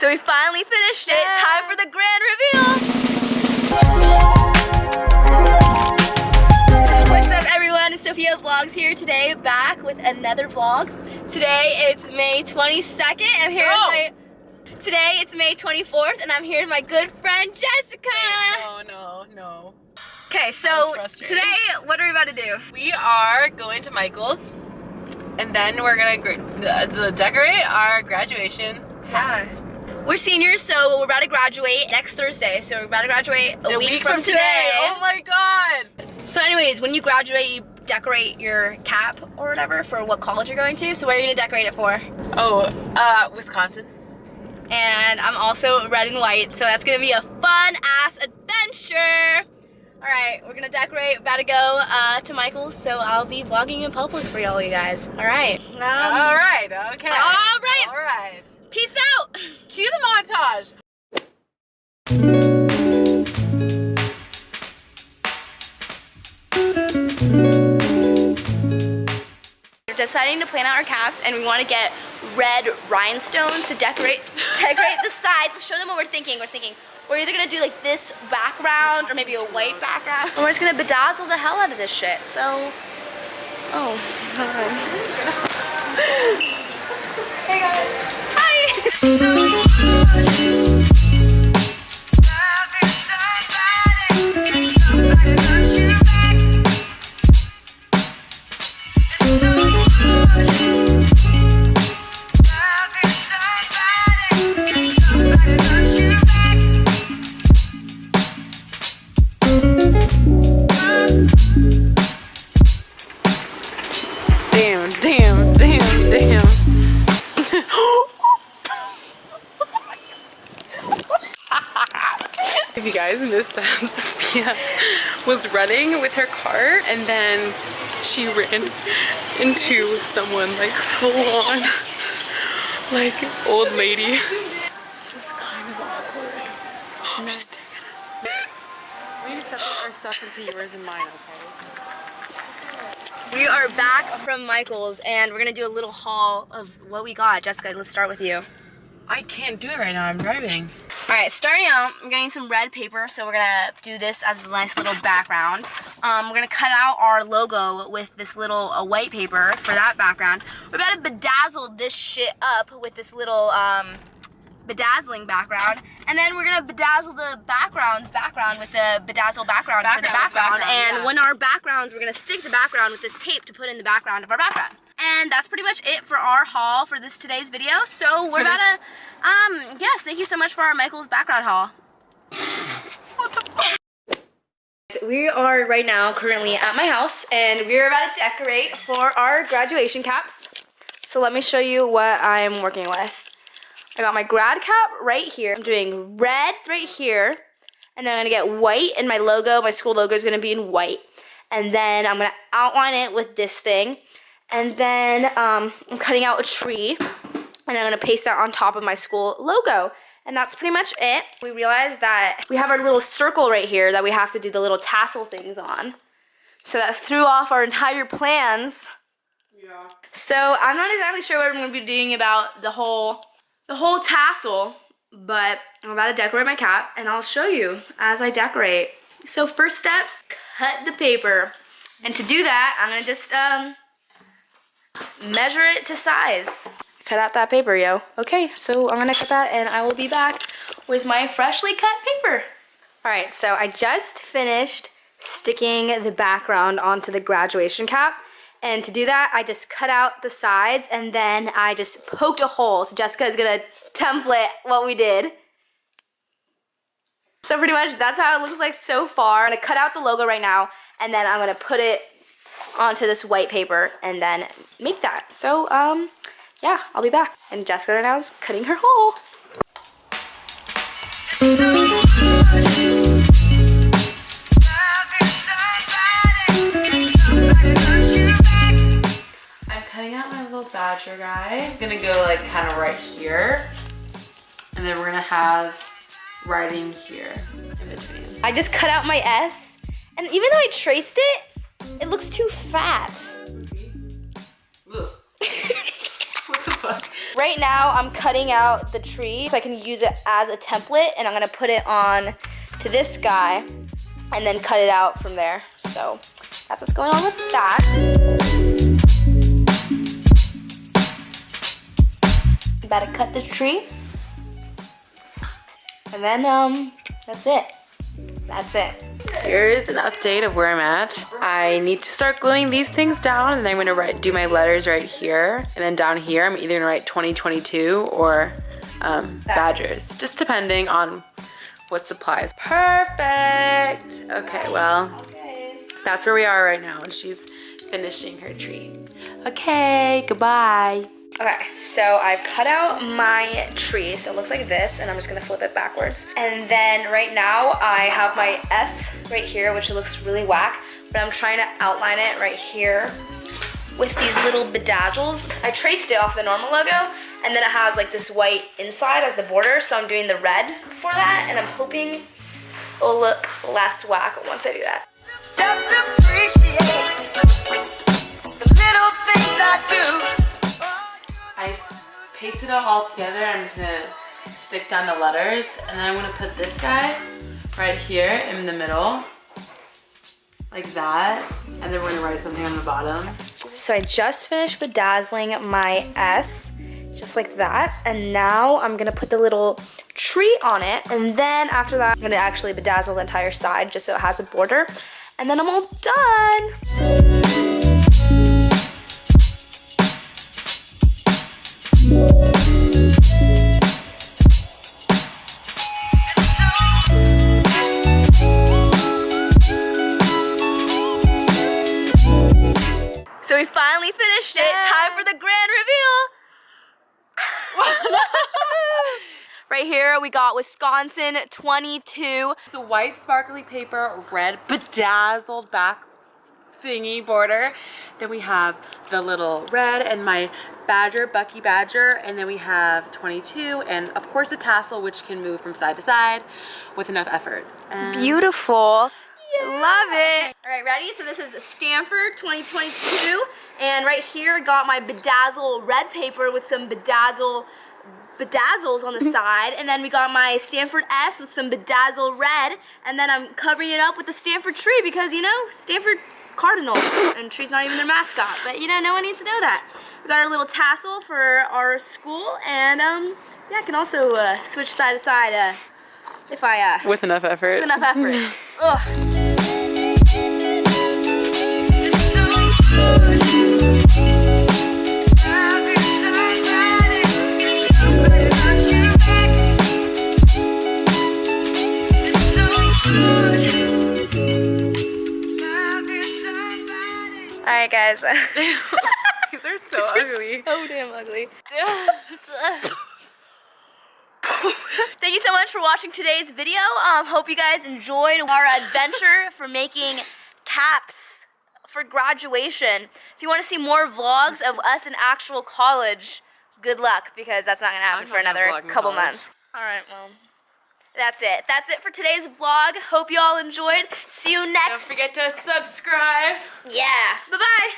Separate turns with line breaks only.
So we finally finished it. Time for the grand reveal. What's up everyone? It's Sophia Vlogs here today, back with another vlog. Today it's May 22nd. I'm here with my... Today it's May 24th and I'm here with my good friend Jessica.
No.
Okay, so today what are we about to do?
We are going to Michael's and then we're gonna decorate our graduation hats.
We're seniors, so we're about to graduate next Thursday. So we're about to graduate a week from today.
Oh my god!
So anyways, when you graduate, you decorate your cap or whatever for what college you're going to. So where are you gonna decorate it for?
Oh, Wisconsin.
And I'm also red and white, so that's gonna be a fun-ass adventure. All right, we're gonna decorate, about to go to Michael's, so I'll be vlogging in public for all you guys. All right.
All right, okay.
All
right.
Peace out.
Cue the montage.
We're deciding to plan out our caps, and we want to get red rhinestones to decorate the sides. Let's show them what we're thinking. We're either gonna do like this background or maybe a white background. And we're just gonna bedazzle the hell out of this shit. So, hey guys.
Damn. If you guys missed that, Sophia was running with her car and then she ran into someone like full on, like old lady. This is kind of awkward. Oh, she's staring at us. We need to separate our stuff into yours and mine, okay?
We are back from Michael's and we're gonna do a little haul of what we got. Jessica, let's start with you.
I can't do it right now, I'm driving.
All right, starting out, I'm getting some red paper, so we're gonna do this as a nice little background. We're gonna cut out our logo with this little white paper for that background. We're about to bedazzle this shit up with this little bedazzling background, and then we're gonna bedazzle the background with the bedazzle background for the background. And when our backgrounds, we're gonna stick the background with this tape to put in the background of our background. And that's pretty much it for our haul for today's video. So we're about to, yes, thank you so much for our Michael's background haul. What the fuck? We are right now currently at my house and we're about to decorate for our graduation caps. So let me show you what I'm working with. I got my grad cap right here. I'm doing red right here. And then I'm gonna get white, and my logo, my school logo is gonna be in white. And then I'm gonna outline it with this thing. And then I'm cutting out a tree. And I'm gonna paste that on top of my school logo. And that's pretty much it. We realized that we have our little circle right here that we have to do the little tassel things on. So that threw off our entire plans. Yeah. So I'm not exactly sure what I'm gonna be doing about the whole tassel, but I'm about to decorate my cap and I'll show you as I decorate. So first step, cut the paper. And to do that, I'm gonna just measure it to size. Cut out that paper, yo. Okay, so I'm gonna cut that and I will be back with my freshly cut paper. All right, so I just finished sticking the background onto the graduation cap. And to do that, I just cut out the sides and then I just poked a hole. So Jessica is gonna template what we did. So pretty much that's how it looks like so far. I'm gonna cut out the logo right now and then I'm gonna put it onto this white paper and then make that. So yeah, I'll be back. And Jessica right now is cutting her hole.
Cutting out my little badger guy. It's gonna go like kind of right here. And then we're gonna have writing here in between.
I just cut out my S, and even though I traced it, it looks too fat.
Ugh. What the fuck?
Right now, I'm cutting out the tree so I can use it as a template, and I'm gonna put it on to this guy and then cut it out from there. So that's what's going on with that. About to cut the tree. And then, that's it. That's it.
Here is an update of where I'm at. I need to start gluing these things down, and then I'm gonna do my letters right here. And then down here, I'm either gonna write 2022 or Badgers, just depending on what supplies. Perfect. Okay, well, that's where we are right now, and she's finishing her tree. Okay, goodbye.
Okay, so I've cut out my tree, so it looks like this, and I'm just gonna flip it backwards. And then right now, I have my S right here, which looks really whack, but I'm trying to outline it right here with these little bedazzles. I traced it off the normal logo, and then it has like this white inside as the border, so I'm doing the red for that, and I'm hoping it'll look less whack once I do that.
Just appreciate the little things I do.
I pasted it all together. I'm just gonna stick down the letters, and then I'm gonna put this guy right here in the middle, like that, and then we're gonna write something on the bottom.
So I just finished bedazzling my S, just like that, and now I'm gonna put the little tree on it, and then after that, I'm gonna actually bedazzle the entire side just so it has a border, and then I'm all done. So we finally finished it.
Yes.
Time for the grand reveal. Right here we got Wisconsin 22.
It's a white sparkly paper, red bedazzled back thingy border. Then we have the little red and my badger, Bucky Badger, and then we have 22, and of course the tassel, which can move from side to side with enough effort. And
Beautiful. Love it. All right, ready? So this is Stanford 2022, and right here I got my bedazzle red paper with some bedazzles on the side, and then we got my Stanford S with some bedazzle red, and then I'm covering it up with the Stanford tree because, you know, Stanford Cardinal, and tree's not even their mascot, but you know, no one needs to know that. We got our little tassel for our school, and yeah, I can also switch side to side if I
with enough effort.
with enough effort. Ugh.
It's so good. Having somebody loves you back. It's so good. Having somebody.
All right, guys.
These are so ugly.
So damn ugly. Thank you so much for watching today's video. Hope you guys enjoyed our adventure for making caps for graduation. If you want to see more vlogs of us in actual college, good luck, because that's not going to happen for another couple months. All right, well, that's it. That's it for today's vlog. Hope you all enjoyed. See you next.
Don't forget to subscribe.
Yeah. Bye-bye.